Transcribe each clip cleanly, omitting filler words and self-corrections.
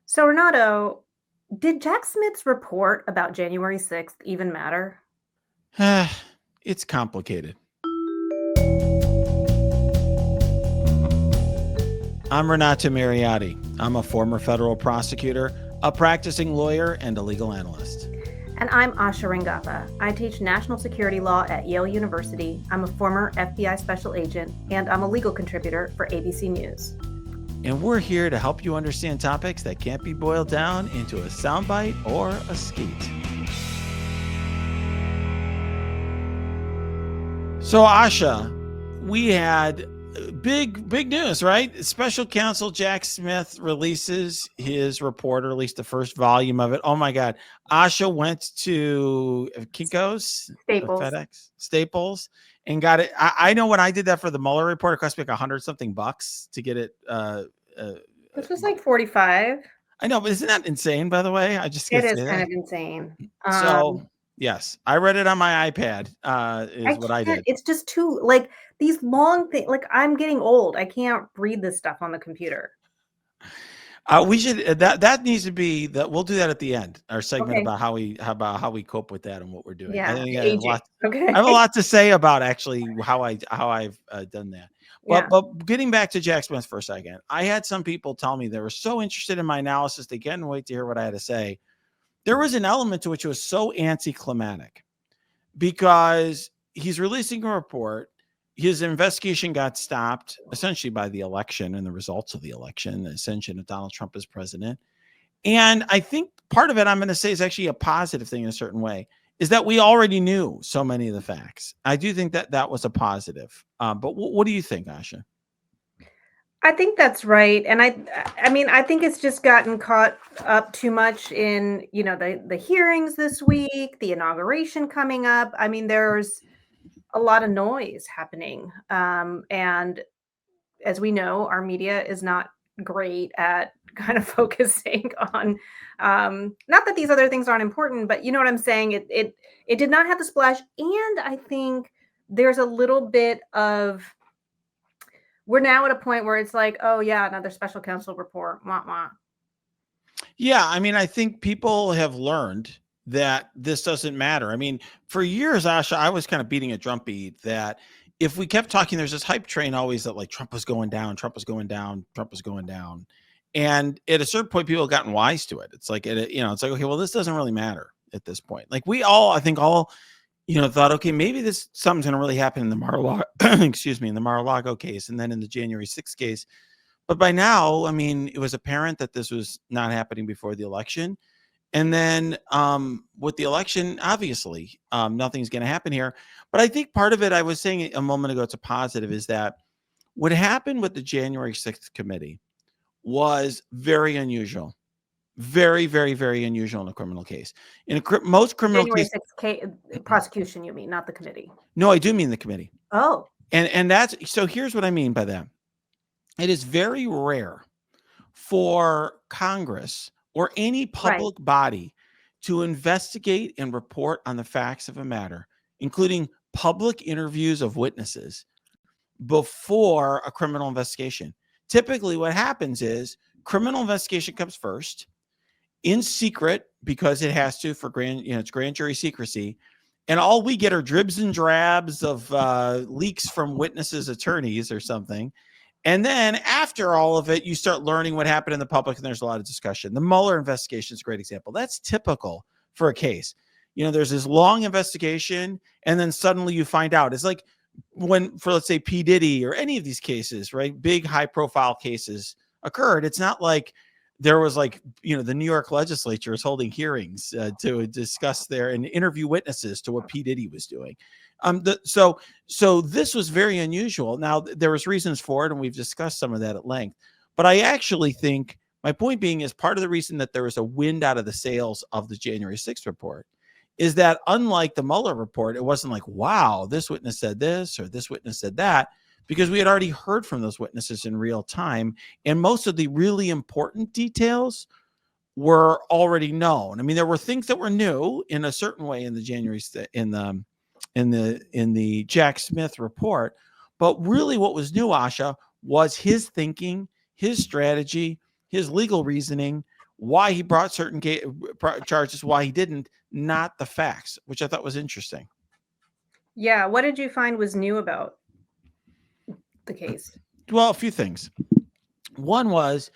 So, Renato, did Jack Smith's report about January 6th even matter? It's complicated. I'm Renato Mariotti. I'm a former federal prosecutor, a practicing lawyer, and a legal analyst. And I'm Asha Rangappa. I teach national security law at Yale University. I'm a former FBI special agent, and I'm a legal contributor for ABC News. And we're here to help you understand topics that can't be boiled down into a soundbite or a skeet. So, Asha, we had big news, right? Special counsel Jack Smith releases his report, or at least the first volume of it. Oh my God. Asha went to Kinko's, Staples, and got it. I know when I did that for the Mueller report, it cost me like $100 something to get it. This was like 45. I know, but isn't that insane, by the way? I just It is kind of insane. So yes, I read it on my iPad. I did. It's just too these long things. Like, I'm getting old. I can't read this stuff on the computer. We should that needs to be that. We'll do that at the end. Our segment about how we cope with that and what we're doing. Yeah, I have a lot to say about actually how I've done that. But getting back to Jack Smith for a second, I had some people tell me they were so interested in my analysis they couldn't wait to hear what I had to say. There was an element to which was so anticlimactic because he's releasing a report. His investigation got stopped essentially by the election and the results of the election, the ascension of Donald Trump as president. And I think part of it, I'm going to say, is actually a positive thing in a certain way, is that we already knew so many of the facts. I do think that was a positive. But what do you think, Asha? I think that's right. And I mean, I think it's just gotten caught up too much in, the hearings this week, the inauguration coming up. I mean, there's a lot of noise happening. And as we know, our media is not great at kind of focusing on, not that these other things aren't important, but you know what I'm saying? It did not have the splash. And I think there's a little bit of, we're now at a point where it's like, oh yeah, another special counsel report. Wah, wah. Yeah, I mean, I think people have learned that this doesn't matter. I mean, for years, Asha, I was kind of beating a drum beat that if we kept talking, there's this hype train always that like Trump was going down, Trump was going down, Trump was going down. And at a certain point, people have gotten wise to it. It's like, it's like, okay, well, this doesn't really matter at this point. Like I think all, thought, okay, maybe something's going to really happen in the Mar-a-Lago, in the Mar-a-Lago case, and then in the January 6th case. But by now, I mean, it was apparent that this was not happening before the election. And then with the election, obviously, nothing's going to happen here. But I think part of it, I was saying a moment ago, it's a positive, is that what happened with the January 6th committee was very unusual. Very, very, very unusual in a criminal case. In most criminal cases, prosecution, you mean, not the committee? No, I do mean the committee. Oh, and that's so. Here's what I mean by that. It is very rare for Congress or any public body to investigate and report on the facts of a matter, including public interviews of witnesses, before a criminal investigation. Typically, what happens is criminal investigation comes first, in secret, because it has to for it's grand jury secrecy. And all we get are dribs and drabs of leaks from witnesses' attorneys or something. And then after all of it, you start learning what happened in the public, and there's a lot of discussion. The Mueller investigation is a great example. That's typical for a case. There's this long investigation, and then suddenly you find out. It's like when, for let's say P. Diddy or any of these cases, right? Big high-profile cases occurred. It's not like there was the New York legislature is holding hearings to discuss and interview witnesses to what P. Diddy was doing. So this was very unusual. Now, there was reasons for it, and we've discussed some of that at length. But I actually think my point being is part of the reason that there was a wind out of the sails of the January 6th report is that, unlike the Mueller report, it wasn't like, wow, this witness said this or this witness said that, because we had already heard from those witnesses in real time, and most of the really important details were already known. I mean, there were things that were new in a certain way in the in the Jack Smith report, but really what was new, Asha, was his thinking, his strategy, his legal reasoning, why he brought certain charges, why he didn't, not the facts, which I thought was interesting. Yeah, what did you find was new about the case? Well, a few things. One was,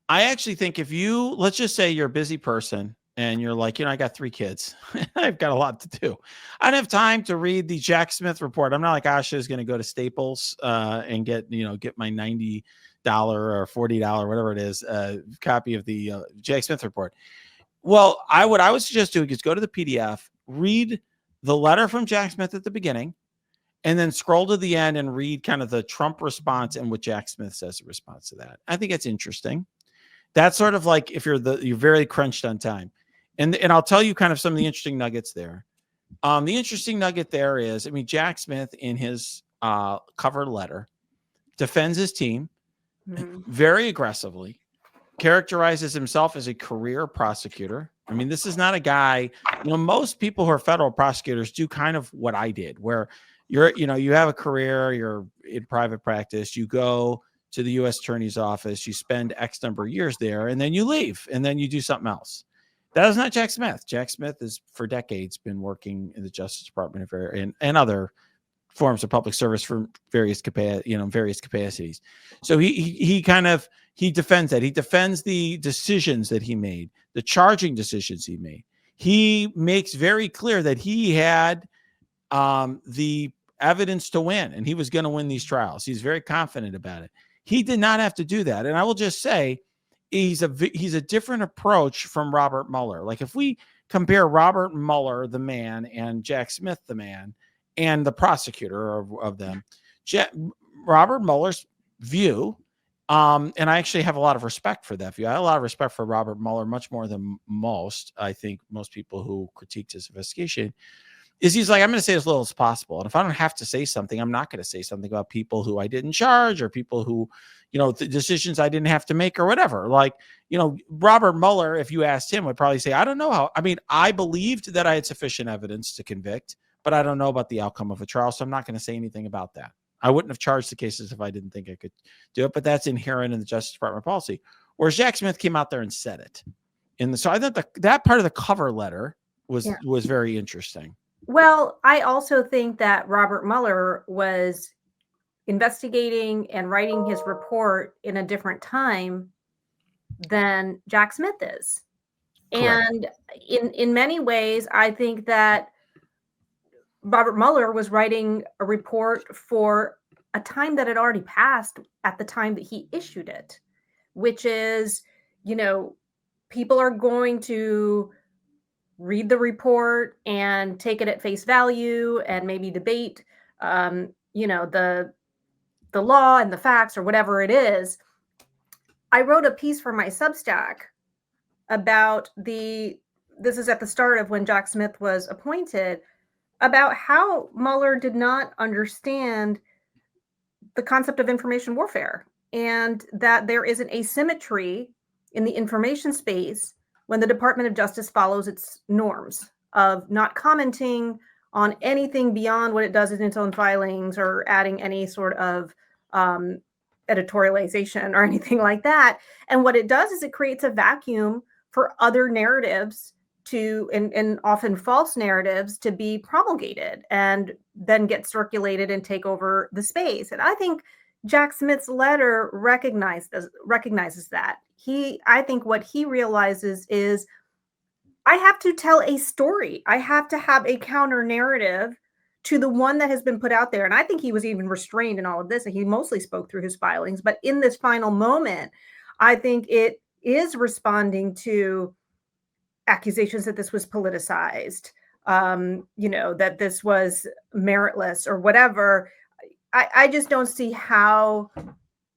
I actually think if you, let's just say you're a busy person and you're like, I got 3 kids. I've got a lot to do. I don't have time to read the Jack Smith report. I'm not like Asha is going to go to Staples and get my $90 or $40, whatever it is, copy of the Jack Smith report. Well, I would suggest doing is go to the PDF, read the letter from Jack Smith at the beginning, and then scroll to the end and read kind of the Trump response and what Jack Smith says in response to that. I think it's interesting. That's sort of like if you're very crunched on time. And I'll tell you kind of some of the interesting nuggets there. The interesting nugget there is, I mean, Jack Smith in his cover letter defends his team very aggressively, characterizes himself as a career prosecutor. I mean, this is not a guy, most people who are federal prosecutors do kind of what I did, where you have a career, you're in private practice, you go to the U.S. Attorney's Office, you spend X number of years there, and then you leave, and then you do something else. That is not Jack Smith. Jack Smith has, for decades, been working in the Justice Department and other forms of public service for various capacities. So he defends that. He defends the decisions that he made, the charging decisions he made. He makes very clear that he had the evidence to win, and he was going to win these trials. He's very confident about it. He did not have to do that. And I will just say, he's a different approach from Robert Mueller. Like if we compare Robert Mueller, the man, and Jack Smith, the man, and the prosecutor of them, Robert Mueller's view, and I actually have a lot of respect for that view. I have a lot of respect for Robert Mueller, much more than most. I think most people who critiqued his investigation, is he's like, I'm going to say as little as possible. And if I don't have to say something, I'm not going to say something about people who I didn't charge or people who, the decisions I didn't have to make or whatever. Like, Robert Mueller, if you asked him, would probably say, I don't know how. I mean, I believed that I had sufficient evidence to convict, but I don't know about the outcome of a trial. So I'm not going to say anything about that. I wouldn't have charged the cases if I didn't think I could do it, but that's inherent in the Justice Department policy. Whereas Jack Smith came out there and said it. So I thought that part of the cover letter was very interesting. Well, I also think that Robert Mueller was investigating and writing his report in a different time than Jack Smith is. Correct. And in many ways, I think that Robert Mueller was writing a report for a time that had already passed at the time that he issued it, which is, people are going to read the report and take it at face value and maybe debate, the law and the facts or whatever it is. I wrote a piece for my Substack about this is at the start of when Jack Smith was appointed, about how Mueller did not understand the concept of information warfare and that there is an asymmetry in the information space when the Department of Justice follows its norms of not commenting on anything beyond what it does in its own filings or adding any sort of editorialization or anything like that. And what it does is it creates a vacuum for other narratives and often false narratives to be promulgated and then get circulated and take over the space. And I think Jack Smith's letter recognizes that. I think what he realizes is, I have to tell a story. I have to have a counter narrative to the one that has been put out there. And I think he was even restrained in all of this, and he mostly spoke through his filings. But in this final moment, I think it is responding to accusations that this was politicized, that this was meritless or whatever. I just don't see how.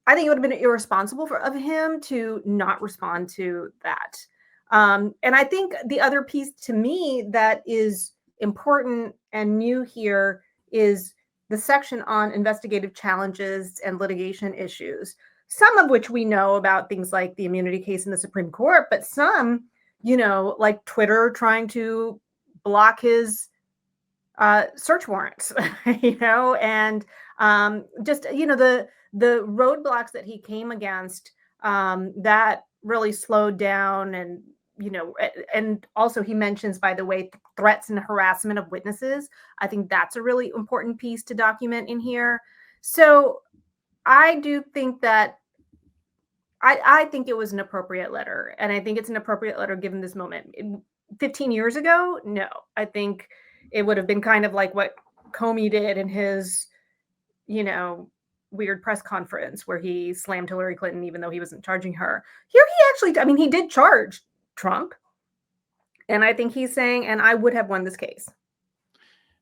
I think it would have been irresponsible of him to not respond to that. And I think the other piece to me that is important and new here is the section on investigative challenges and litigation issues, some of which we know about, things like the immunity case in the Supreme Court, but some, like Twitter trying to block his search warrants, and just, the roadblocks that he came against that really slowed down. And and also he mentions, by the way, threats and harassment of witnesses. I think that's a really important piece to document in here. So I do think that I think it was an appropriate letter, and I think it's an appropriate letter given this moment. 15 years ago, no. I think it would have been kind of like what Comey did in his, you know, weird press conference where he slammed Hillary Clinton even though he wasn't charging her. Here he actually, I mean, he did charge Trump, and I think he's saying, and I would have won this case.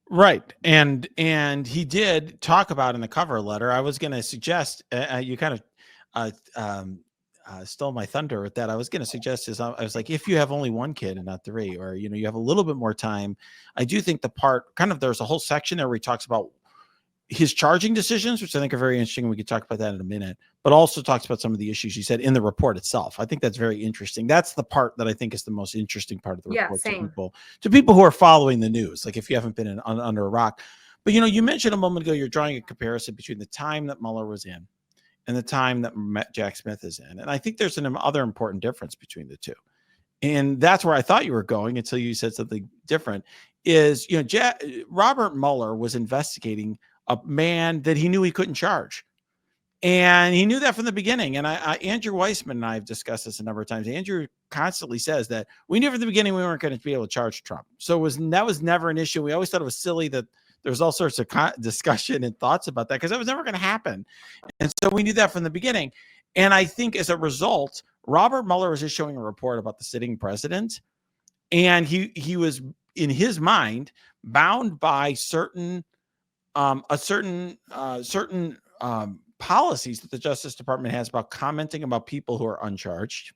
Right. And he did talk about in the cover letter. I was going to suggest you kind of uh, um, stole my thunder with that. I was going to suggest is I was like, if you have only one kid and not three, or you have a little bit more time, I do think the part kind of there's a whole section there where he talks about his charging decisions, which I think are very interesting. We could talk about that in a minute, but also talks about some of the issues he said in the report itself. I think that's very interesting. That's the part that I think is the most interesting part of the Yeah, report same. to people who are following the news. Like if you haven't been under a rock, but you mentioned a moment ago, you're drawing a comparison between the time that Mueller was in and the time that Jack Smith is in. And I think there's an other important difference between the two. And that's where I thought you were going until you said something different is, Robert Mueller was investigating a man that he knew he couldn't charge. And he knew that from the beginning. And Andrew Weissman and I have discussed this a number of times. Andrew constantly says that we knew from the beginning we weren't going to be able to charge Trump. So that was never an issue. We always thought it was silly that there's all sorts of discussion and thoughts about that because that was never going to happen. And so we knew that from the beginning. And I think as a result, Robert Mueller was issuing a report about the sitting president. And he was, in his mind, bound by certain policies that the Justice Department has about commenting about people who are uncharged.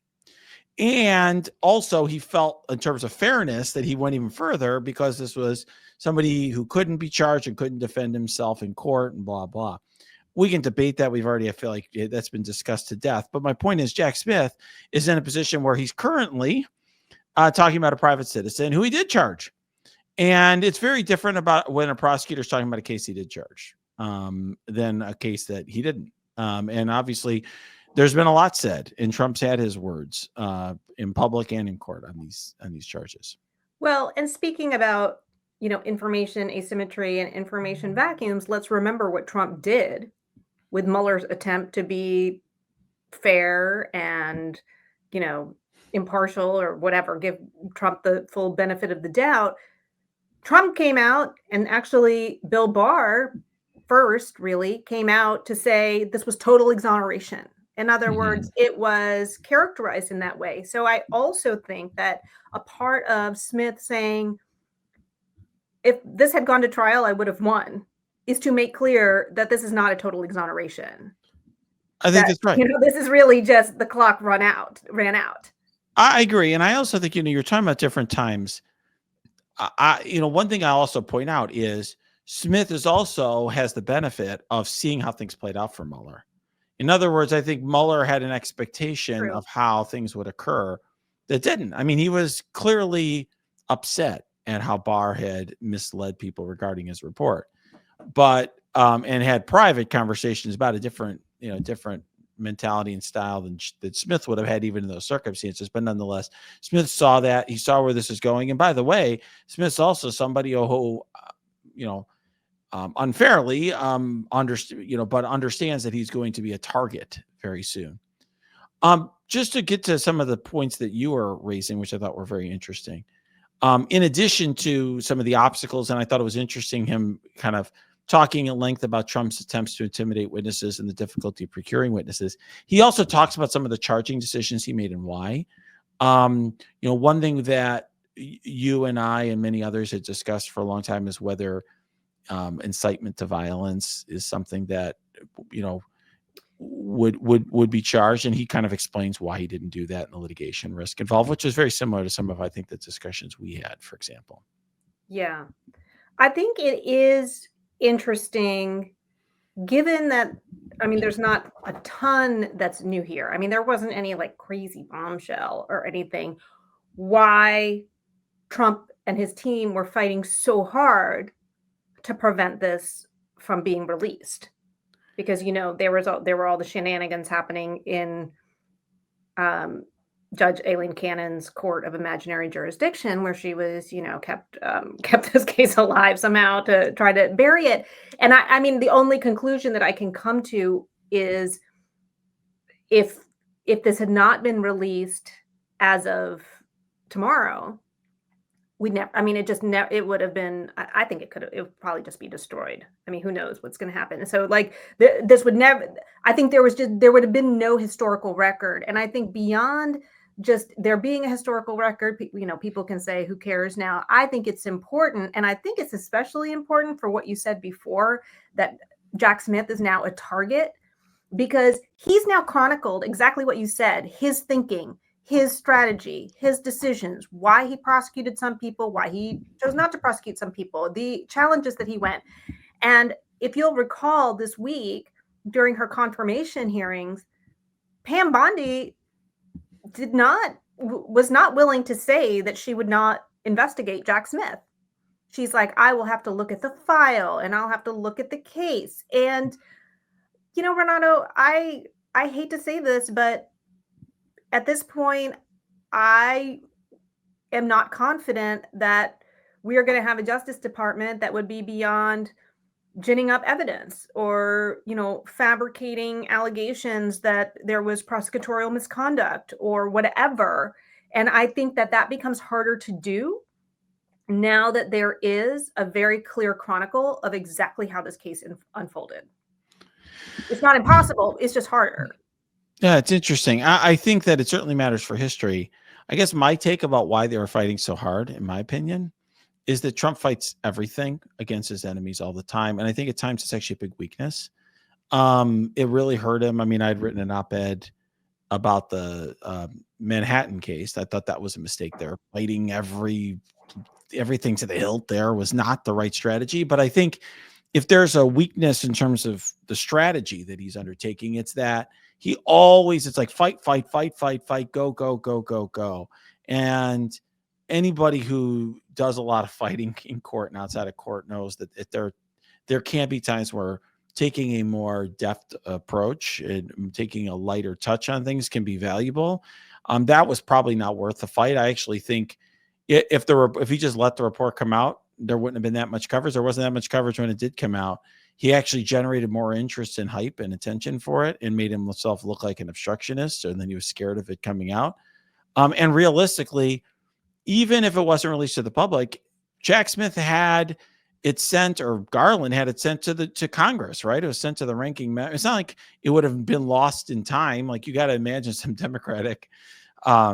And also he felt in terms of fairness that he went even further because this was somebody who couldn't be charged and couldn't defend himself in court and blah, blah. We can debate that. I feel like that's been discussed to death. But my point is Jack Smith is in a position where he's currently talking about a private citizen who he did charge. And it's very different about when a prosecutor's talking about a case he did charge than a case that he didn't. And obviously, there's been a lot said, and Trump's had his words in public and in court on these charges. Well, and speaking about, information asymmetry and information vacuums, let's remember what Trump did with Mueller's attempt to be fair and, impartial or whatever, give Trump the full benefit of the doubt. Trump came out, and actually Bill Barr first really came out to say this was total exoneration. In other words, it was characterized in that way. So I also think that a part of Smith saying, if this had gone to trial, I would have won, is to make clear that this is not a total exoneration. I think that's right. This is really just the clock ran out. I agree. And I also think, you're talking about different times. One thing I also point out is Smith has the benefit of seeing how things played out for Mueller. In other words, I think Mueller had an expectation of how things would occur that didn't. I mean, he was clearly upset at how Barr had misled people regarding his report, but and had private conversations about a different mentality and style than that Smith would have had even in those circumstances. But nonetheless, Smith saw that. He saw where this is going. And by the way, Smith's also somebody who, unfairly but understands that he's going to be a target very soon. Just to get to some of the points that you were raising, which I thought were very interesting. In addition to some of the obstacles, and I thought it was interesting him kind of talking at length about Trump's attempts to intimidate witnesses and the difficulty of procuring witnesses. He also talks about some of the charging decisions he made and why. One thing that you and I and many others had discussed for a long time is whether incitement to violence is something that would be charged, and he kind of explains why he didn't do that and the litigation risk involved, which is very similar to some of I think the discussions we had, for example. Yeah, I think it is interesting, given that, I mean, there's not a ton that's new here. I mean, there wasn't any like crazy bombshell or anything. Why Trump and his team were fighting so hard to prevent this from being released, because there were all the shenanigans happening in Judge Aileen Cannon's court of imaginary jurisdiction, where she was, kept this case alive somehow to try to bury it. And I mean, the only conclusion that I can come to is if this had not been released as of tomorrow, we never. I mean, it just never. It would have been. I think it could. It would probably just be destroyed. I mean, who knows what's going to happen? So, like, this would never. I think there would have been no historical record, and I think beyond just there being a historical record, people can say, "Who cares now?" I think it's important, and I think it's especially important for what you said before, that Jack Smith is now a target, because he's now chronicled exactly what you said, his thinking, his strategy, his decisions, why he prosecuted some people, why he chose not to prosecute some people, the challenges that he went. And if you'll recall, this week during her confirmation hearings, Pam Bondi was not willing to say that she would not investigate Jack Smith. She's like, I will have to look at the file and I'll have to look at the case. And Renato, I hate to say this, but at this point, I am not confident that we are going to have a Justice Department that would be beyond ginning up evidence or, fabricating allegations that there was prosecutorial misconduct or whatever. And I think that becomes harder to do now that there is a very clear chronicle of exactly how this case unfolded. It's not impossible. It's just harder. Yeah, it's interesting. I think that it certainly matters for history. I guess my take about why they were fighting so hard, in my opinion, is that Trump fights everything against his enemies all the time. And I think at times it's actually a big weakness. It really hurt him. I mean, I'd written an op-ed about the Manhattan case. I thought that was a mistake there. Fighting everything to the hilt there was not the right strategy. But I think if there's a weakness in terms of the strategy that he's undertaking, it's that it's like fight, go, go, go, go, go. And anybody who does a lot of fighting in court and outside of court knows that there can be times where taking a more deft approach and taking a lighter touch on things can be valuable. That was probably not worth the fight. I actually think if he just let the report come out, there wouldn't have been that much coverage. There wasn't that much coverage when it did come out. He actually generated more interest and hype and attention for it and made himself look like an obstructionist. And then he was scared of it coming out. And realistically, even if it wasn't released to the public, Jack Smith had it sent, or Garland had it sent to Congress, right? It was sent to the ranking member. It's not like it would have been lost in time. Like, you got to imagine some Democratic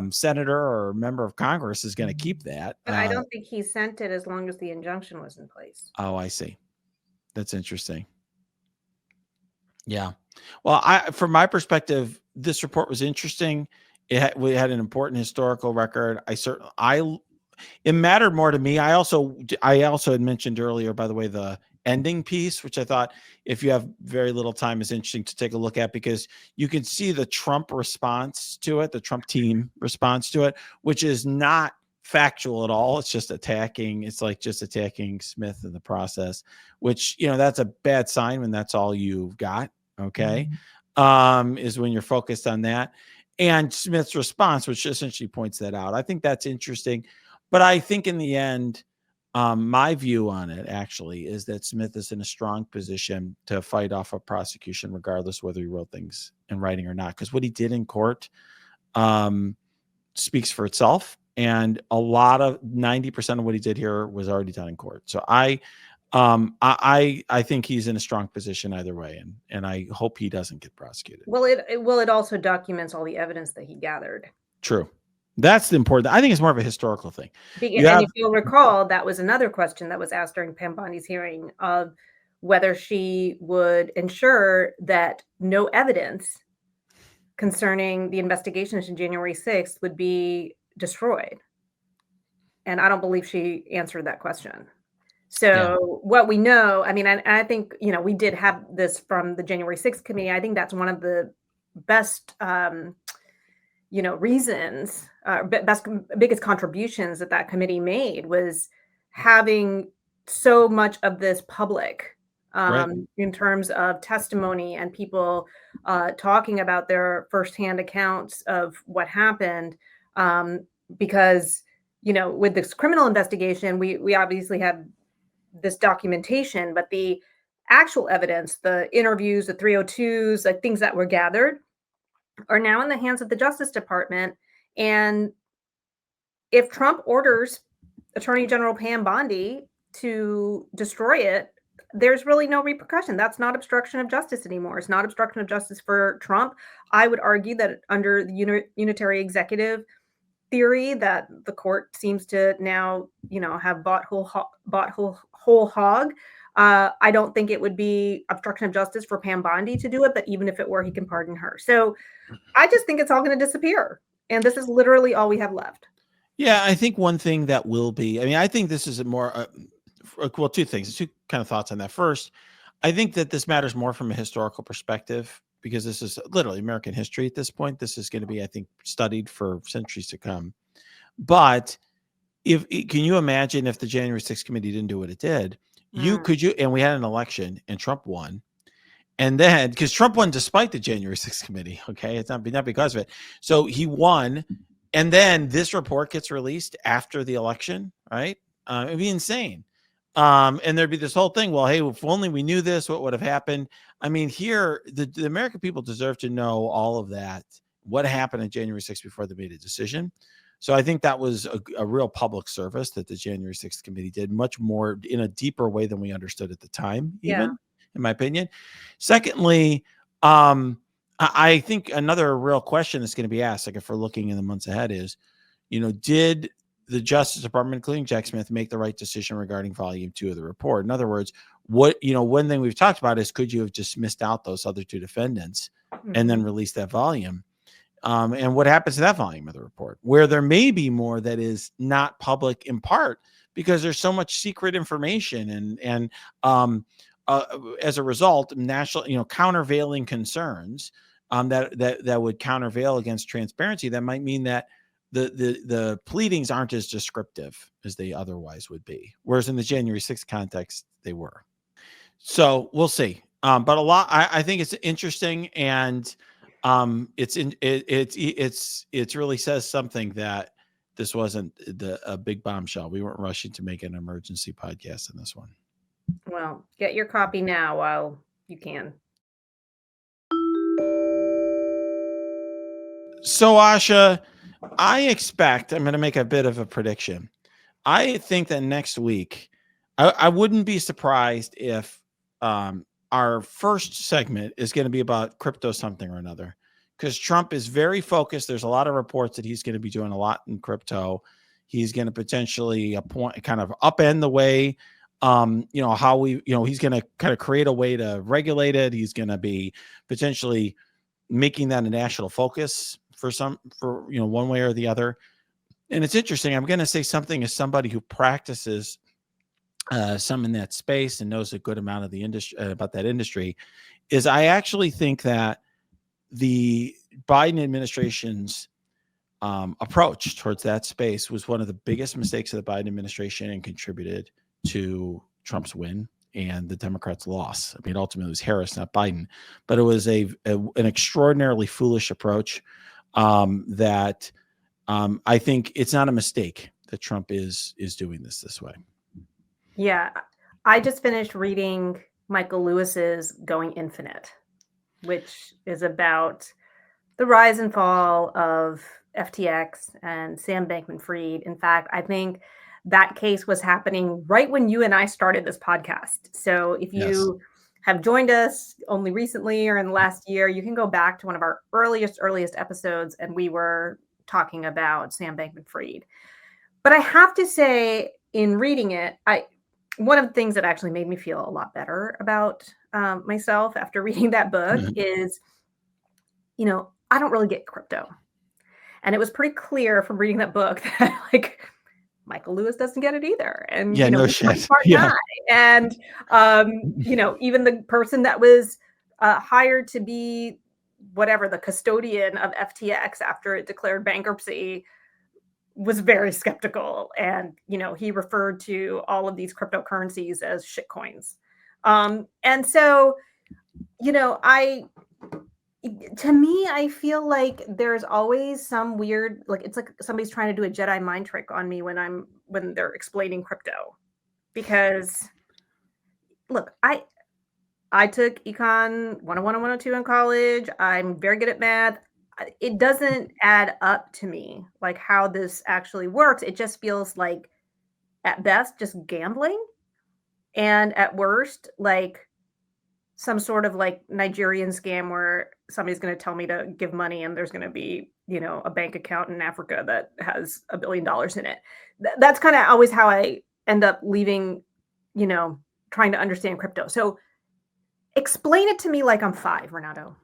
senator or member of Congress is going to keep that. But I don't think he sent it as long as the injunction was in place. Oh, I see. That's interesting. Yeah. Well, from my perspective, this report was interesting. We had an important historical record. It mattered more to me. I also had mentioned earlier, by the way, the ending piece, which I thought, if you have very little time, is interesting to take a look at, because you can see the Trump response to it, the Trump team response to it, which is not factual at all. It's just attacking. It's like just attacking Smith in the process, which, that's a bad sign when that's all you've got. Okay. Is when you're focused on that. And Smith's response, which essentially points that out. I think that's interesting. But I think in the end, my view on it actually is that Smith is in a strong position to fight off a prosecution, regardless whether he wrote things in writing or not. Because what he did in court speaks for itself. And a lot of 90% of what he did here was already done in court. So I think he's in a strong position either way, and I hope he doesn't get prosecuted. Well, it also documents all the evidence that he gathered. True. That's the important. I think it's more of a historical thing. If you'll recall, that was another question that was asked during Pam Bondi's hearing of whether she would ensure that no evidence concerning the investigations in January 6th would be destroyed. And I don't believe she answered that question. So what we know, I mean, I think, we did have this from the January 6th committee. I think that's one of the best, reasons, biggest contributions that committee made was having so much of this public in terms of testimony and people talking about their firsthand accounts of what happened. Because, with this criminal investigation, we obviously have this documentation, but the actual evidence, the interviews, the 302s, like things that were gathered, are now in the hands of the Justice Department. And if Trump orders Attorney General Pam Bondi to destroy it, there's really no repercussion. That's not obstruction of justice anymore. It's not obstruction of justice for Trump. I would argue that under the unitary executive theory that the court seems to now, have bought whole hog. I don't think it would be obstruction of justice for Pam Bondi to do it, but even if it were, he can pardon her. So I just think it's all going to disappear, and this is literally all we have left. Yeah, I think one thing that will be, I mean, I think this is a more, well, two things, two kind of thoughts on that. First, I think that this matters more from a historical perspective because this is literally American history at this point. This is going to be, I think, studied for centuries to come. But can you imagine if the January 6th committee didn't do what it did? And we had an election and Trump won. And then, because Trump won despite the January 6th committee, okay, it's not because of it. So he won, and then this report gets released after the election, right? It'd be insane. And there'd be this whole thing. Well, hey, if only we knew this, what would have happened? I mean, here, the American people deserve to know all of that, what happened on January 6th before they made a decision. So I think that was a real public service that the January 6th committee did, much more in a deeper way than we understood at the time, even, in my opinion. Secondly, I think another real question that's going to be asked, like if we're looking in the months ahead, is, did the Justice Department, including Jack Smith, make the right decision regarding volume 2 of the report? In other words, one thing we've talked about is, could you have dismissed out those other two defendants and then released that volume? And what happens to that volume of the report, where there may be more that is not public in part because there's so much secret information and as a result, national, countervailing concerns that would countervail against transparency. That might mean that the pleadings aren't as descriptive as they otherwise would be, whereas in the January 6th context they were. So we'll see. But I think it's interesting, and it really says something that this wasn't a big bombshell. We weren't rushing to make an emergency podcast in this one. Well, get your copy now while you can. So, Asha, I'm going to make a bit of a prediction. I think that next week, I wouldn't be surprised if our first segment is going to be about crypto something or another, because Trump is very focused. There's a lot of reports that he's going to be doing a lot in crypto. He's going to potentially kind of upend the way, how we, he's going to kind of create a way to regulate it. He's going to be potentially making that a national focus for one way or the other. And it's interesting. I'm going to say something as somebody who practices some in that space and knows a good amount of the industry about that industry, is I actually think that the Biden administration's approach towards that space was one of the biggest mistakes of the Biden administration and contributed to Trump's win and the Democrats' loss. I mean, ultimately it was Harris, not Biden, but it was an extraordinarily foolish approach that I think it's not a mistake that Trump is doing this way. Yeah, I just finished reading Michael Lewis's Going Infinite, which is about the rise and fall of FTX and Sam Bankman-Fried. In fact, I think that case was happening right when you and I started this podcast. So if you have joined us only recently or in the last year, you can go back to one of our earliest episodes, and we were talking about Sam Bankman-Fried. But I have to say, in reading it, one of the things that actually made me feel a lot better about myself after reading that book is, I don't really get crypto. And it was pretty clear from reading that book that Michael Lewis doesn't get it either. And no shit. Smart guy. And even the person that was hired to be whatever the custodian of FTX after it declared bankruptcy was very skeptical. And he referred to all of these cryptocurrencies as shitcoins. And so I To me, I feel like there's always some weird, like it's like somebody's trying to do a Jedi mind trick on me when they're explaining crypto. Because look, I took econ 101 and 102 in college. I'm very good at math. It doesn't add up to me like how this actually works. It just feels like at best just gambling, and at worst like some sort of like Nigerian scam where somebody's going to tell me to give money and there's going to be, a bank account in Africa that has $1 billion in it. That's kind of always how I end up leaving, you know, trying to understand crypto. So explain it to me like I'm 5, Renato.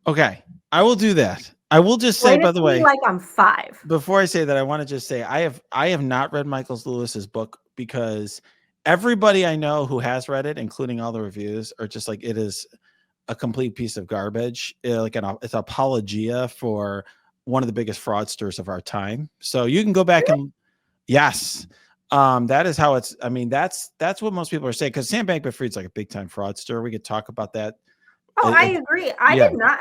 Okay, I will do that. I will just say, Explain by it the to me way, like I'm 5. before I say that, I want to just say I have not read Michael Lewis's book because everybody I know who has read it, including all the reviews, are just like it is a complete piece of garbage. It's apologia for one of the biggest fraudsters of our time. So you can go back and yes, that is how it's. I mean, that's what most people are saying because Sam Bankman-Fried's like a big time fraudster. We could talk about that. Oh, I It, agree. I yeah, did not.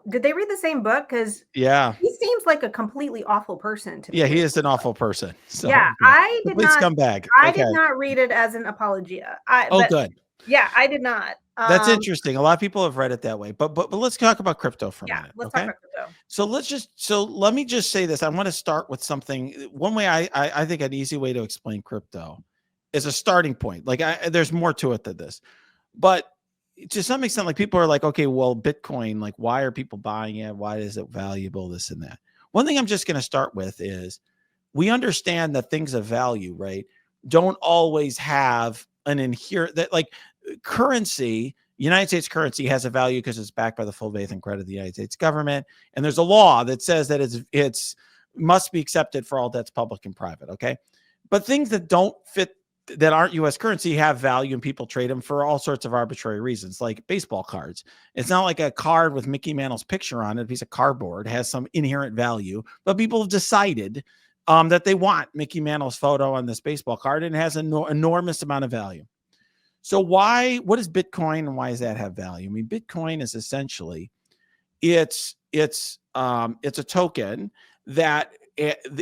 Did they read the same book? Because yeah. he seems like a completely awful person to Yeah, me. he is an awful person. Yeah, So yeah, complete scumbag. I Okay. did not read it as an apologia. Oh, good. Yeah, I did not. That's interesting. A lot of people have read it that way. But let's talk about crypto for a Yeah, minute. let's talk Okay. about crypto. So let me just say this. I want to start with something. One way I think an easy way to explain crypto is a starting point. Like there's more to it than this. But to some extent, like people are like, okay, well, Bitcoin, like why are people buying it? Why is it valuable? This and that. One thing I'm just going to start with is we understand that things of value, right, don't always have an inherent that like currency. United States currency has a value because it's backed by the full faith and credit of the United States government, and there's a law that says that it's must be accepted for all debts, public and private. Okay, but things that don't fit that aren't US currency have value and people trade them for all sorts of arbitrary reasons, like baseball cards. It's not like a card with Mickey Mantle's picture on it, a piece of cardboard has some inherent value, but people have decided that they want Mickey Mantle's photo on this baseball card and it has an enormous amount of value. So what is Bitcoin and why does that have value? I mean, Bitcoin is essentially it's a token that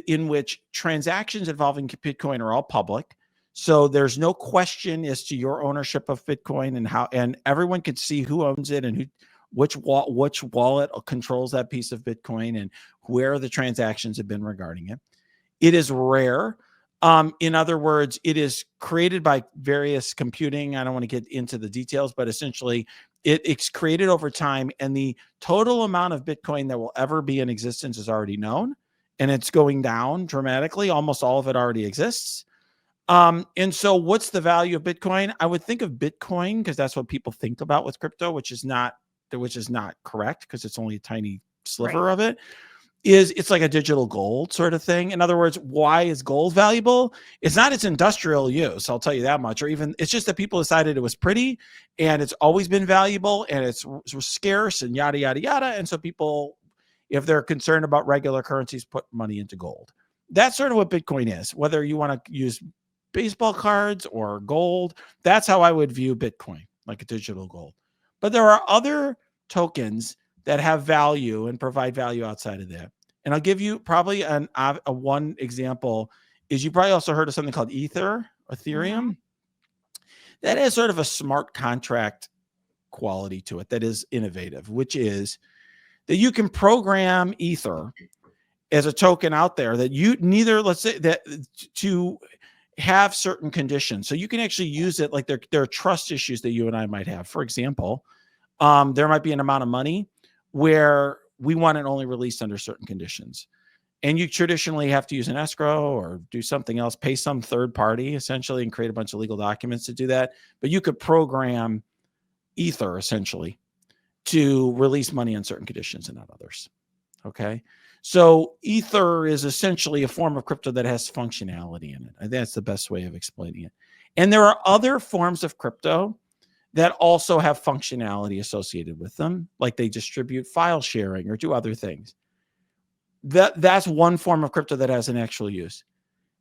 in which transactions involving Bitcoin are all public. So there's no question as to your ownership of Bitcoin and how, and everyone can see who owns it and which wallet controls that piece of Bitcoin and where the transactions have been regarding it. It is rare. In other words, it is created by various computing. I don't want to get into the details, but essentially it's created over time, and the total amount of Bitcoin that will ever be in existence is already known, and it's going down dramatically. Almost all of it already exists. And so what's the value of Bitcoin? I would think of Bitcoin because that's what people think about with crypto, which is not correct because it's only a tiny Right. sliver of it. It's like a digital gold sort of thing. In other words, why is gold valuable? It's not its industrial use, I'll tell you that much, or even it's just that people decided it was pretty and it's always been valuable and it's scarce and yada, yada, yada. And so people, if they're concerned about regular currencies, put money into gold. That's sort of what Bitcoin is, whether you want to use baseball cards or gold. That's how I would view Bitcoin, like a digital gold. But there are other tokens that have value and provide value outside of that. And I'll give you probably a one example is you probably also heard of something called Mhm. Ethereum. That has sort of a smart contract quality to it that is innovative, which is that you can program Ether as a token out there that you neither, let's say that to have certain conditions. So you can actually use it like there are trust issues that you and I might have. For example, there might be an amount of money where we want it only released under certain conditions. And you traditionally have to use an escrow or do something else, pay some third party essentially and create a bunch of legal documents to do that. But you could program Ether essentially to release money on certain conditions and not others. Okay. So Ether is essentially a form of crypto that has functionality in it. I think that's the best way of explaining it. And there are other forms of crypto that also have functionality associated with them, like they distribute file sharing or do other things. That's one form of crypto that has an actual use.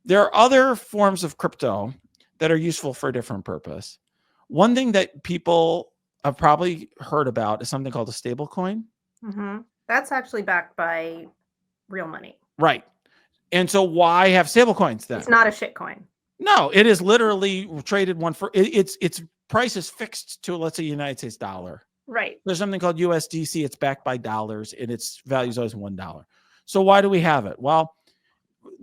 There are other forms of crypto that are useful for a different purpose. One thing that people have probably heard about is something called a stable coin. That's actually backed by real money. Right. And so why have stablecoins then? It's not a shit coin. No, it is literally traded one for its price is fixed to, let's say, United States dollar. Right. There's something called USDC. It's backed by dollars, and its value is always $1. So why do we have it? Well,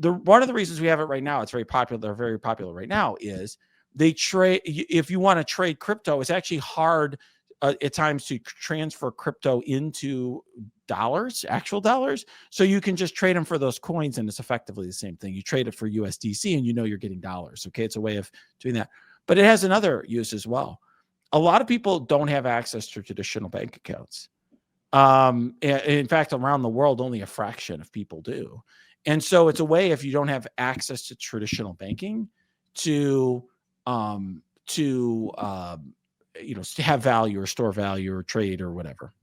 one of the reasons we have it right now, it's very popular right now, is they trade. If you want to trade crypto, it's actually hard at times to transfer crypto into dollars, actual dollars. So you can just trade them for those coins, and it's effectively the same thing. You trade it for USDC, and you're getting dollars. Okay, it's a way of doing that, but it has another use as well. A lot of people don't have access to traditional bank accounts. In fact, around the world, only a fraction of people do. And so it's a way, if you don't have access to traditional banking, to have value or store value or trade or whatever.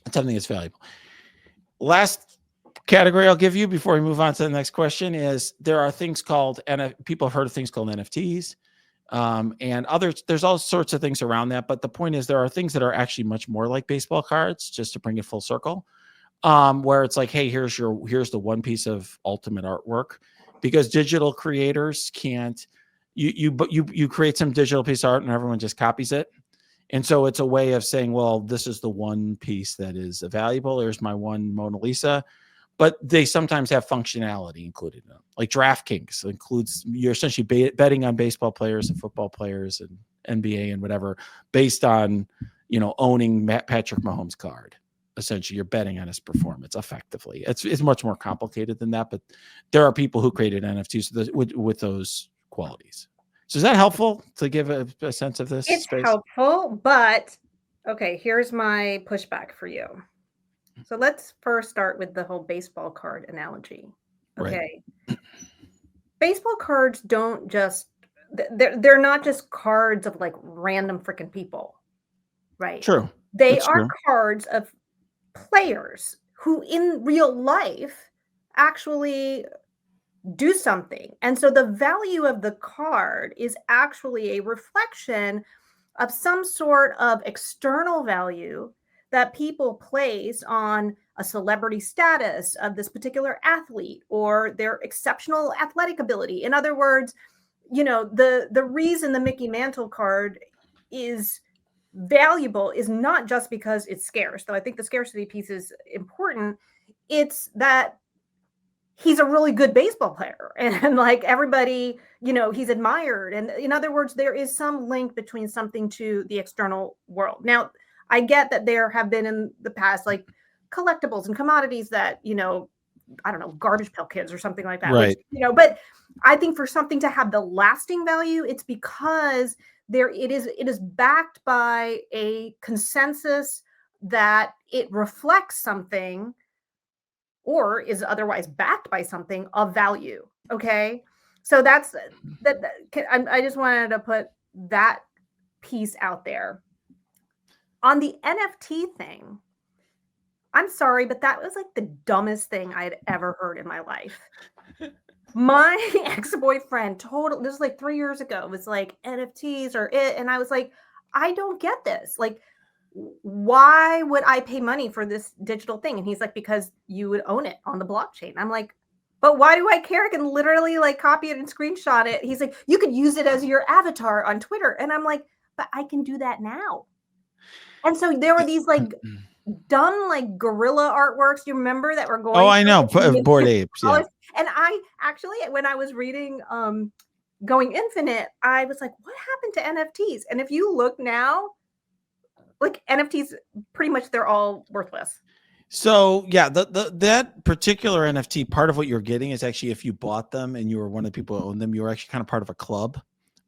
It's something that's valuable. Last category I'll give you before we move on to the next question is there are things called, and people have heard of things called NFTs. And others, there's all sorts of things around that. But the point is, there are things that are actually much more like baseball cards, just to bring it full circle, where it's like, hey, here's the one piece of ultimate artwork, because digital creators can't, you create some digital piece of art and everyone just copies it. And so it's a way of saying, well, this is the one piece that is valuable. There's my one Mona Lisa. But they sometimes have functionality included in them. Like DraftKings includes, you're essentially betting on baseball players and football players and NBA and whatever, based on, owning Patrick Mahomes' card. Essentially, you're betting on his performance effectively. It's much more complicated than that, but there are people who created NFTs with those qualities. So is that helpful to give a sense of this? It's space? helpful, but okay, here's my pushback for you. So let's first start with the whole baseball card analogy. Okay. Right. Baseball cards don't just, they're not just cards of like random freaking people, right? True. They are cards of players who in real life actually do something. And so the value of the card is actually a reflection of some sort of external value that people place on a celebrity status of this particular athlete or their exceptional athletic ability. In other words, the reason the Mickey Mantle card is valuable is not just because it's scarce, though I think the scarcity piece is important. It's that he's a really good baseball player and like everybody, he's admired. And in other words, there is some link between something to the external world. Now, I get that there have been in the past, like collectibles and commodities that, I don't know, garbage pail kids or something like that. Right. Which, but I think for something to have the lasting value, it's because it is backed by a consensus that it reflects something or is otherwise backed by something of value. Okay. So that's that. I just wanted to put that piece out there. On the NFT thing, I'm sorry, but that was like the dumbest thing I had ever heard in my life. My ex-boyfriend this was like 3 years ago, was like NFTs are it. And I was like, I don't get this. Like, why would I pay money for this digital thing? And he's like, because you would own it on the blockchain. I'm like, but why do I care? I can literally like copy it and screenshot it. He's like, you could use it as your avatar on Twitter. And I'm like, but I can do that now. And so there were these like dumb like gorilla artworks. Do you remember that were going? Oh, I know. Bored apes. Yeah. And I actually, when I was reading Going Infinite, I was like, what happened to NFTs? And if you look now, like NFTs, pretty much they're all worthless. So yeah, that particular NFT, part of what you're getting is actually, if you bought them and you were one of the people who owned them, you were actually kind of part of a club,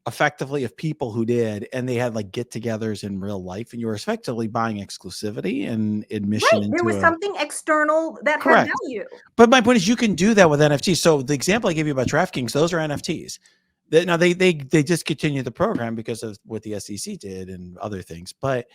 effectively, of people who did, and they had like get-togethers in real life, and you were effectively buying exclusivity and admission. Right, there was something external that had value. But my point is, you can do that with NFTs. So the example I gave you about DraftKings, those are NFTs. Now they discontinued the program because of what the SEC did and other things. But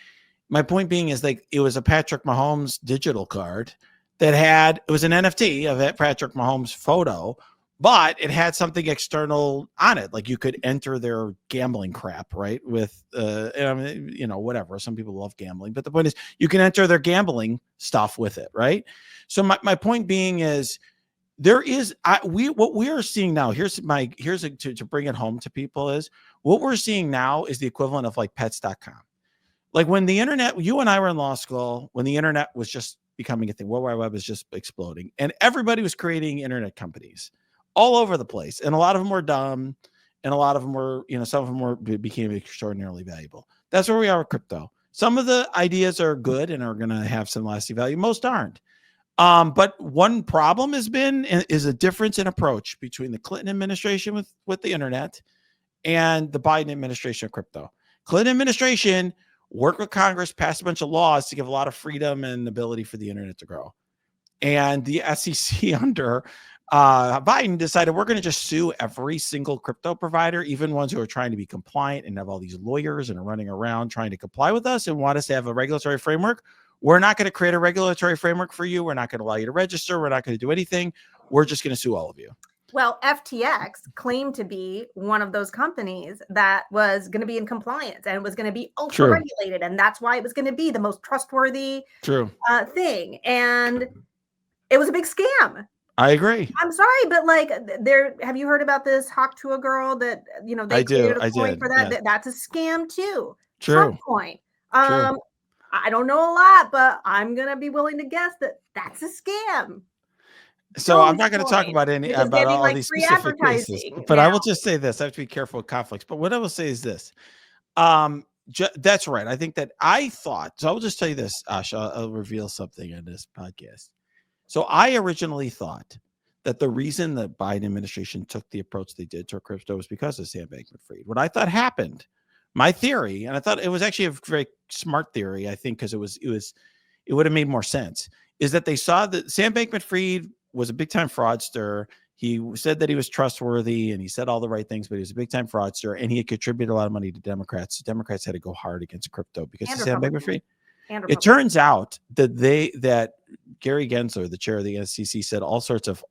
my point being is, like, it was a Patrick Mahomes digital card that it was an NFT of that Patrick Mahomes photo but it had something external on it. Like you could enter their gambling crap, right? With, I mean, you know, whatever. Some people love gambling, but the point is you can enter their gambling stuff with it, right? So my point being is there is, what we are seeing now, to bring it home to people is what we're seeing now is the equivalent of like pets.com. Like when the internet, you and I were in law school, when the internet was just becoming a thing, World Wide Web was just exploding, and everybody was creating internet companies all over the place. And a lot of them were dumb, and a lot of them were, you know, some of them became extraordinarily valuable. That's where we are with crypto. Some of the ideas are good and are going to have some lasting value. Most aren't. But one problem is a difference in approach between the Clinton administration with the internet and the Biden administration of crypto. Clinton administration worked with Congress, passed a bunch of laws to give a lot of freedom and ability for the internet to grow. And the SEC under Biden decided we're going to just sue every single crypto provider, even ones who are trying to be compliant and have all these lawyers and are running around trying to comply with us and want us to have a regulatory framework. We're not going to create a regulatory framework for you. We're not going to allow you to register. We're not going to do anything. We're just going to sue all of you. Well, FTX claimed to be one of those companies that was going to be in compliance and was going to be ultra regulated. And that's why it was going to be the most trustworthy thing. And it was a big scam. I agree. I'm sorry, but like have you heard about this Hawk to a Girl that, you know, they created a coin for that? Yes. That's a scam too. True. Coin. I don't know a lot, but I'm going to be willing to guess that that's a scam. So I'm not going to talk about all these specific cases, but now I will just say this. I have to be careful with conflicts. But what I will say is this. That's right. I think that I thought, so I will just tell you this, Asha, I'll reveal something in this podcast. So I originally thought that the reason the Biden administration took the approach they did to crypto was because of Sam Bankman-Fried. What I thought happened, my theory, and I thought it was actually a very smart theory, I think, because it would have made more sense, is that they saw that Sam Bankman-Fried was a big time fraudster. He said that he was trustworthy and he said all the right things, but he was a big time fraudster and he had contributed a lot of money to Democrats. So Democrats had to go hard against crypto because of Sam Bankman-Fried. It turns out that Gary Gensler, the chair of the SEC, said all sorts of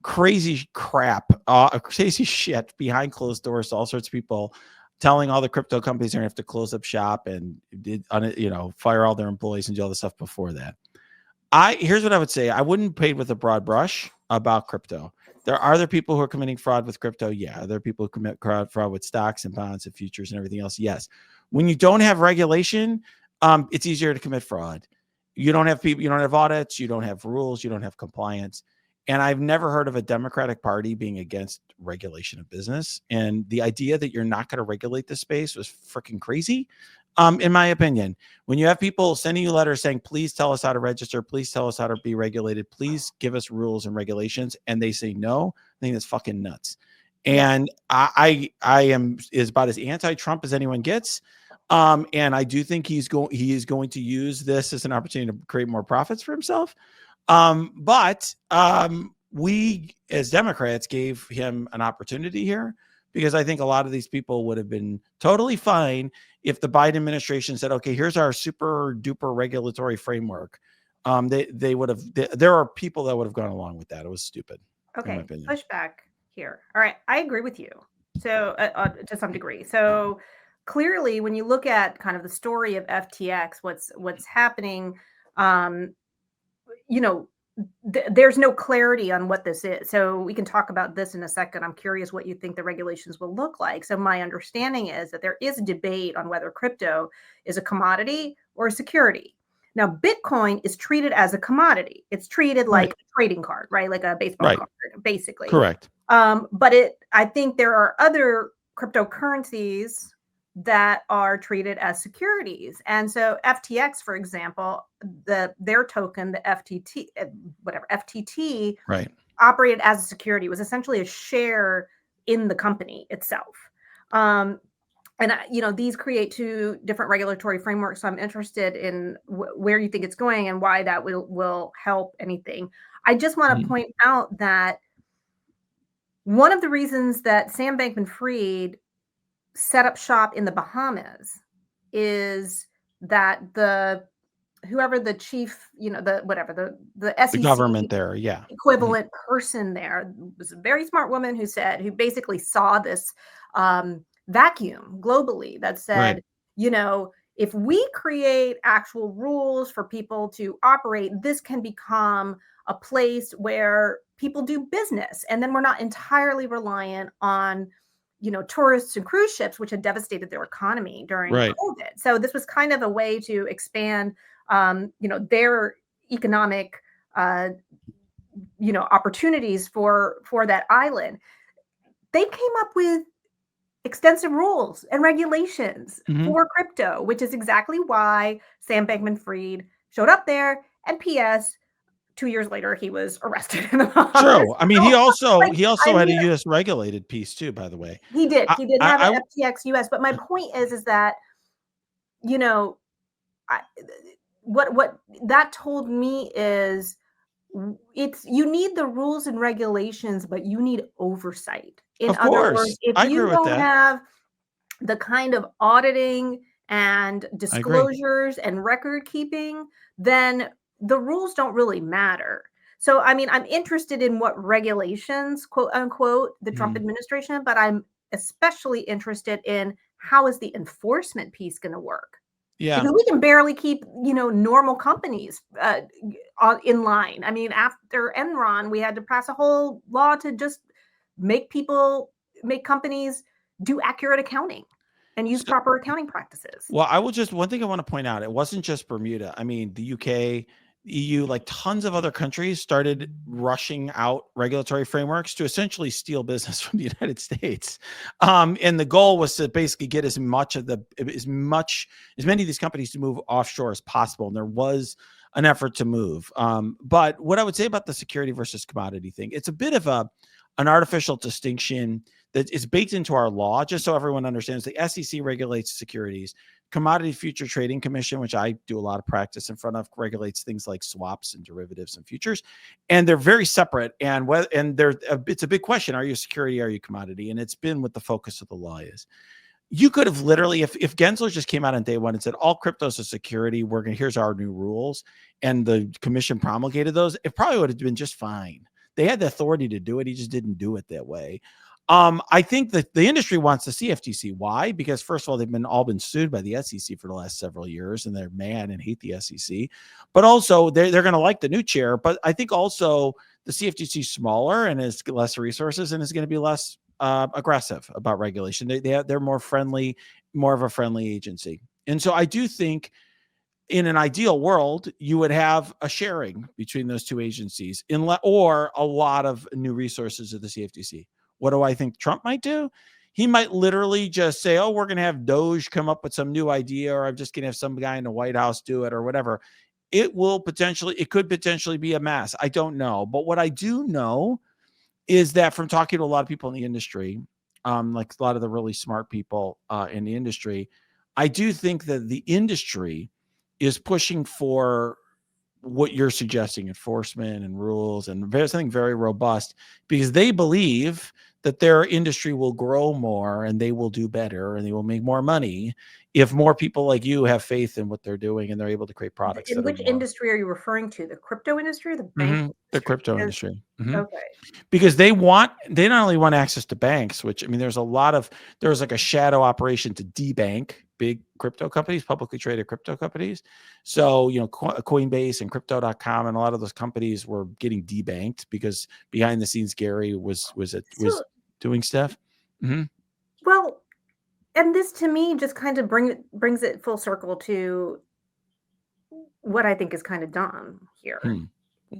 crazy crap, crazy shit behind closed doors to all sorts of people, telling all the crypto companies they're going to have to close up shop and fire all their employees and do all the stuff before that. Here's what I would say. I wouldn't paint with a broad brush about crypto. There are other people who are committing fraud with crypto. Yeah. There are people who commit fraud with stocks and bonds and futures and everything else. Yes. When you don't have regulation, it's easier to commit fraud. You don't have people, you don't have audits, you don't have rules, you don't have compliance. And I've never heard of a Democratic Party being against regulation of business. And the idea that you're not going to regulate this space was freaking crazy. In my opinion, when you have people sending you letters saying, please tell us how to register, please tell us how to be regulated, please give us rules and regulations, and they say no, I think that's fucking nuts. And I am about as anti-Trump as anyone gets. And I do think he is going to use this as an opportunity to create more profits for himself. But we as Democrats gave him an opportunity here, because I think a lot of these people would have been totally fine if the Biden administration said, okay, here's our super duper regulatory framework. They would have, there are people that would have gone along with that. It was stupid. Okay. Pushback here. All right. I agree with you. So to some degree. So clearly when you look at kind of the story of FTX, what's happening, there's no clarity on what this is. So we can talk about this in a second. I'm curious what you think the regulations will look like. So my understanding is that there is a debate on whether crypto is a commodity or a security. Now, Bitcoin is treated as a commodity. It's treated like a trading card, right? Like a baseball card, basically. Correct. But I think there are other cryptocurrencies that are treated as securities. And so FTX, for example, their token, the FTT, operated as a security. It was essentially a share in the company itself. These create two different regulatory frameworks. So I'm interested in where you think it's going and why that will help anything. I just want to point out that one of the reasons that Sam Bankman-Fried set up shop in the Bahamas is that the whoever the chief, the The SEC government there, yeah. Mhm. equivalent person there was a very smart woman who basically saw this vacuum globally that Right, said, if we create actual rules for people to operate, this can become a place where people do business. And then we're not entirely reliant on, tourists and cruise ships, which had devastated their economy during right. COVID. So this was kind of a way to expand, their economic, uh, opportunities for that island. They came up with extensive rules and regulations Mhm. for crypto, which is exactly why Sam Bankman-Fried showed up there. And P.S. 2 years later, he was arrested in the Bahamas. True. I mean, So, like, he I also had a mean, US regulated piece too, by the way. he did. I He did have I an I FTX US. But my point is that you know, I, what that told me is it's you need the rules and regulations, but you need oversight. In Of other words, course. if I agree you with don't that. have the kind of auditing and I agree. disclosures and record keeping, then the rules don't really matter. So, I mean, I'm interested in what regulations, quote unquote, the Trump Mhm. administration, but I'm especially interested in how is the enforcement piece going to work? Yeah. Because we can barely keep, normal companies in line. I mean, after Enron, we had to pass a whole law to just make people, make companies do accurate accounting and use So proper accounting practices. Well, I will just one thing I want to point out, it wasn't just Bermuda. I mean, the UK, EU, like tons of other countries started rushing out regulatory frameworks to essentially steal business from the United States. And the goal was to basically get as many of these companies to move offshore as possible. And there was an effort to move. But what I would say about the security versus commodity thing, it's a bit of an artificial distinction that is baked into our law, just so everyone understands. The SEC regulates securities. Commodity Future Trading Commission, which I do a lot of practice in front of, regulates things like swaps and derivatives and futures, and they're very separate. And it's a big question: are you a security? Are you a commodity? And it's been what the focus of the law is. You could have literally, if Gensler just came out on day one and said all cryptos are security, here's our new rules, and the commission promulgated those, it probably would have been just fine. They had the authority to do it. He just didn't do it that way. I think that the industry wants the CFTC. Why? Because first of all, they've all been sued by the SEC for the last several years, and they're mad and hate the SEC. But also, they're going to like the new chair. But I think also the CFTC is smaller and has less resources and is going to be less aggressive about regulation. They're more friendly, more of a friendly agency. And so I do think in an ideal world, you would have a sharing between those two agencies or a lot of new resources of the CFTC. What do I think Trump might do? He might literally just say, oh, we're going to have Doge come up with some new idea, or I'm just going to have some guy in the White House do it or whatever. It could potentially be a mess. I don't know. But what I do know is that from talking to a lot of people in the industry, like a lot of the really smart people in the industry, I do think that the industry is pushing for what you're suggesting, enforcement and rules and something very robust, because they believe that their industry will grow more and they will do better and they will make more money if more people like you have faith in what they're doing and they're able to create products In that are which more industry are you referring to? The crypto industry or the banking the industry? crypto Because industry. okay. Because they not only want access to banks, which I mean, there's like a shadow operation to debank big crypto companies, publicly traded crypto companies. So, Coinbase and crypto.com and a lot of those companies were getting debanked because behind the scenes, Gary was So, doing stuff. Mm-hmm. well, and this to me just kind of brings it full circle to what I think is kind of dumb here. Hmm.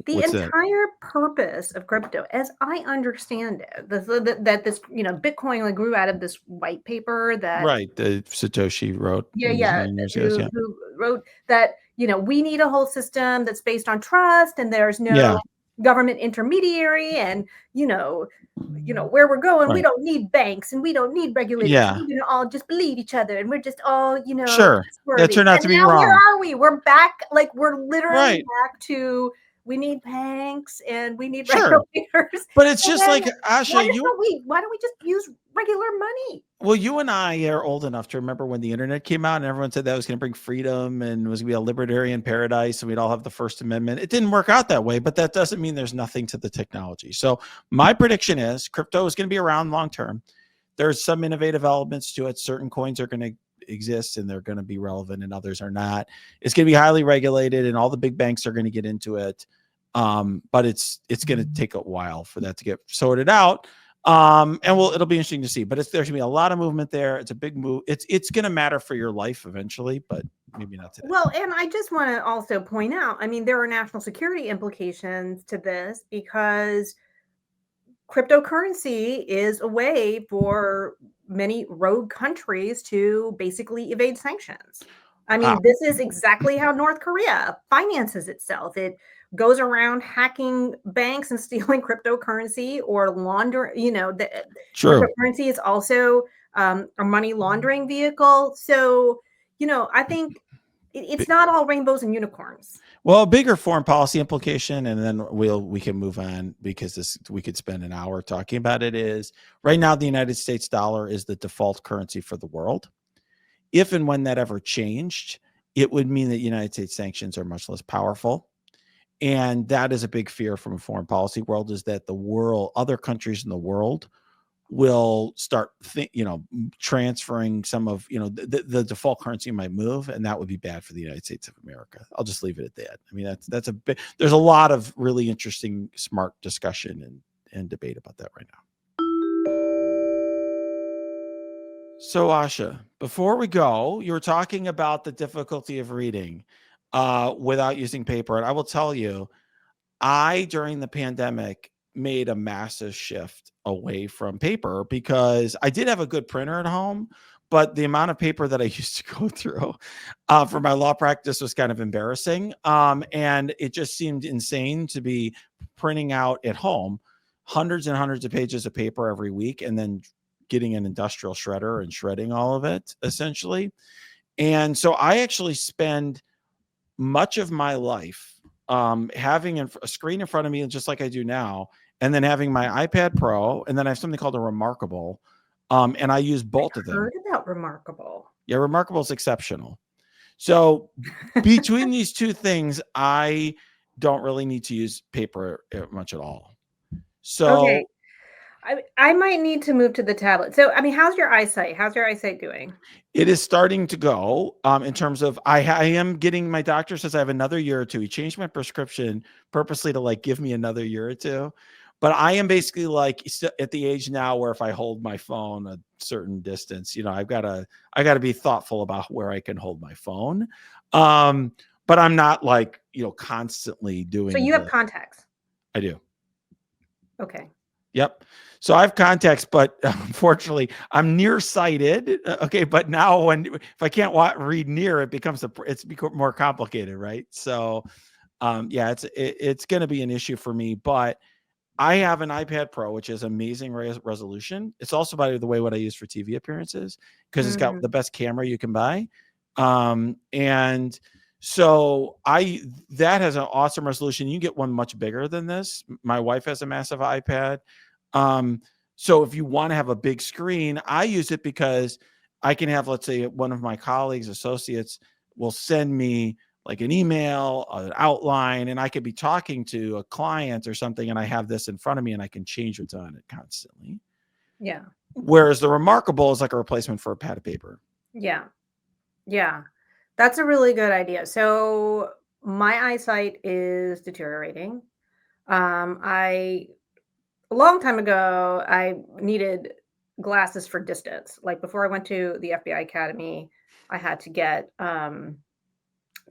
The What's that? entire purpose of crypto, as I understand it, that this, Bitcoin like grew out of this white paper that Right. The Satoshi wrote yeah, a yeah, million years ago. who Yeah. who wrote that, we need a whole system that's based on trust and there's no Yeah. government intermediary and, you know, where we're going, we Right. don't need banks and we don't need regulators. Yeah. We're gonna all just believe each other and we're just all, Sure. That trustworthy. turned out to And be now where wrong. are we? We're back, like we're literally Right. back to we need banks and we need Sure. regulators. But it's And just then like, Asha, why don't we just use regular money. Well, you and I are old enough to remember when the internet came out and everyone said that was going to bring freedom and was going to be a libertarian paradise and we'd all have the First Amendment. It didn't work out that way, but that doesn't mean there's nothing to the technology. So my prediction is crypto is going to be around long term. There's some innovative elements to it. Certain coins are going to exist and they're going to be relevant and others are not. It's going to be highly regulated and all the big banks are going to get into it. But it's going to take a while for that to get sorted out. And it'll be interesting to see, but there's gonna be a lot of movement there. It's a big move. It's gonna matter for your life eventually, but maybe not today. Well, and I just want to also point out, I mean, there are national security implications to this because cryptocurrency is a way for many rogue countries to basically evade sanctions. I Wow. mean, this is exactly how North Korea finances itself. It goes around hacking banks and stealing cryptocurrency or launder, the True. cryptocurrency is also a money laundering vehicle. So, I think it's not all rainbows and unicorns. Well, a bigger foreign policy implication, and then we can move on because we could spend an hour talking about it. Is right now the United States dollar is the default currency for the world. If and when that ever changed, it would mean that United States sanctions are much less powerful. And that is a big fear from a foreign policy world, is that other countries in the world will start, transferring some of, the default currency might move, and that would be bad for the United States of America. I'll just leave it at that. I mean, that's a bit, there's a lot of really interesting, smart discussion and debate about that right now. So, Asha, before we go, you were talking about the difficulty of reading without using paper. And I will tell you, during the pandemic, made a massive shift away from paper because I did have a good printer at home, but the amount of paper that I used to go through for my law practice was kind of embarrassing. And it just seemed insane to be printing out at home hundreds and hundreds of pages of paper every week and then getting an industrial shredder and shredding all of it essentially. And so I actually spend much of my life having a screen in front of me, just like I do now, and then having my iPad Pro, and then I have something called a Remarkable, and I use both of them. Heard about Remarkable? Yeah, Remarkable is exceptional. So between these two things, I don't really need to use paper much at all. So Okay. I might need to move to the tablet. So, I mean, how's your eyesight? How's your eyesight doing? it is starting to go in terms of I am getting, my doctor says I have another year or two. He changed my prescription purposely to like give me another year or two. But I am basically like at the age now where if I hold my phone a certain distance, I got to be thoughtful about where I can hold my phone. But I'm not like, constantly doing So you have contacts. I do. Okay. Yep. So I have contacts, but unfortunately I'm nearsighted. Okay. But now if I can't read near, it becomes it's more complicated. Right. So, yeah, it's going to be an issue for me, but I have an iPad Pro, which is amazing resolution. It's also, by the way, what I use for TV appearances because it's got the best camera you can buy. And so that has an awesome resolution. You can get one much bigger than this. My wife has a massive iPad. So if you want to have a big screen, I use it because I can have, let's say, one of my colleagues, associates will send me like an email, an outline, and I could be talking to a client or something, and I have this in front of me and I can change what's on it constantly. Yeah. Whereas the Remarkable is like a replacement for a pad of paper. Yeah. Yeah. That's a really good idea. So my eyesight is deteriorating. A long time ago, I needed glasses for distance. Like before I went to the FBI Academy, I had to get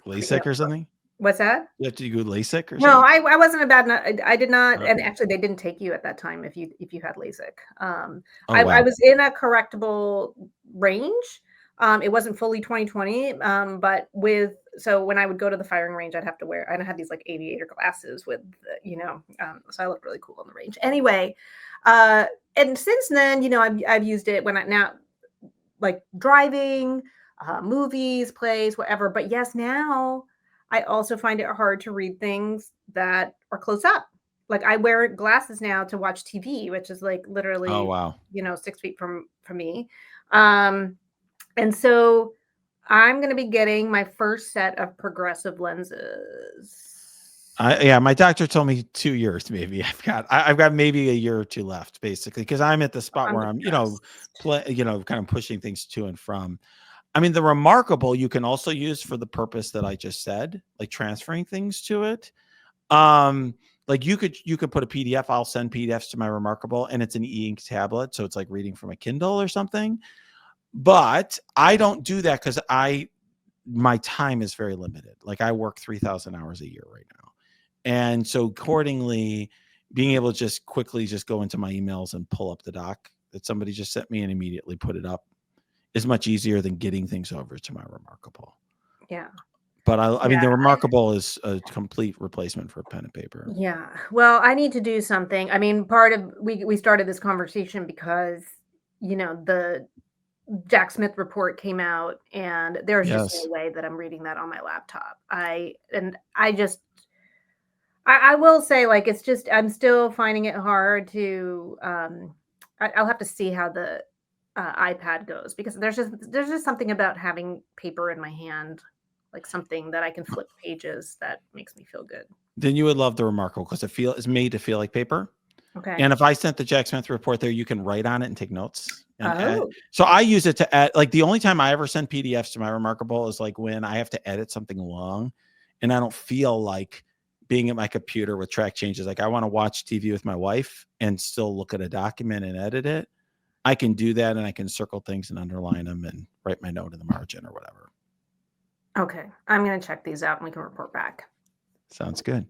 LASIK or something? what's that? You have to go LASIK or No, something? I wasn't a bad I did not, and Okay. actually they didn't take you at that time if you had LASIK. Oh, I wow. was in a correctable range. It wasn't fully 20/20, but so when I would go to the firing range, I'd have to wear, I had these like aviator glasses with, so I looked really cool on the range. Anyway, and since then, I've used it when I now like driving, movies, plays, whatever. But yes, now I also find it hard to read things that are close up. like, I wear glasses now to watch TV, which is, like, Oh, literally, wow. 6 feet from me. Um, and so I'm gonna be getting my first set of progressive lenses. Yeah, my doctor told me 2 years maybe. I've got maybe a year or 2 left basically because I'm at the spot I'm where I'm, depressed. kind of pushing things to and from. I mean, the Remarkable you can also use for the purpose that I just said, like transferring things to it. Um, like you could put a PDF. I'll send PDFs to my Remarkable, and it's an e-ink tablet, so it's like reading from a Kindle or something. But I don't do that because my time is very limited. Like I work 3,000 hours a year right now, and so accordingly, being able to just quickly just go into my emails and pull up the doc that somebody just sent me and immediately put it up is much easier than getting things over to my Remarkable. Yeah. But I mean, Yeah. the Remarkable is a complete replacement for pen and paper. Yeah. Well, I need to do something. I mean, part of we started this conversation because, the Jack Smith report came out and there's just no Yes. way that I'm reading that on my laptop. I will say, like, it's just I'm still finding it hard to, I'll have to see how the, iPad goes because there's just something about having paper in my hand, like something that I can flip pages that makes me feel good. Then you would love the Remarkable because it's made to feel like paper. Okay. And if I sent the Jack Smith report there, you can write on it and take notes and add. Oh, So I use it to add. Like the only time I ever send PDFs to my Remarkable is like when I have to edit something long, and I don't feel like being at my computer with track changes. Like I want to watch TV with my wife and still look at a document and edit it. I can do that, and I can circle things and underline them and write my note in the margin or whatever. okay. I'm gonna check these out and we can report back. Sounds good.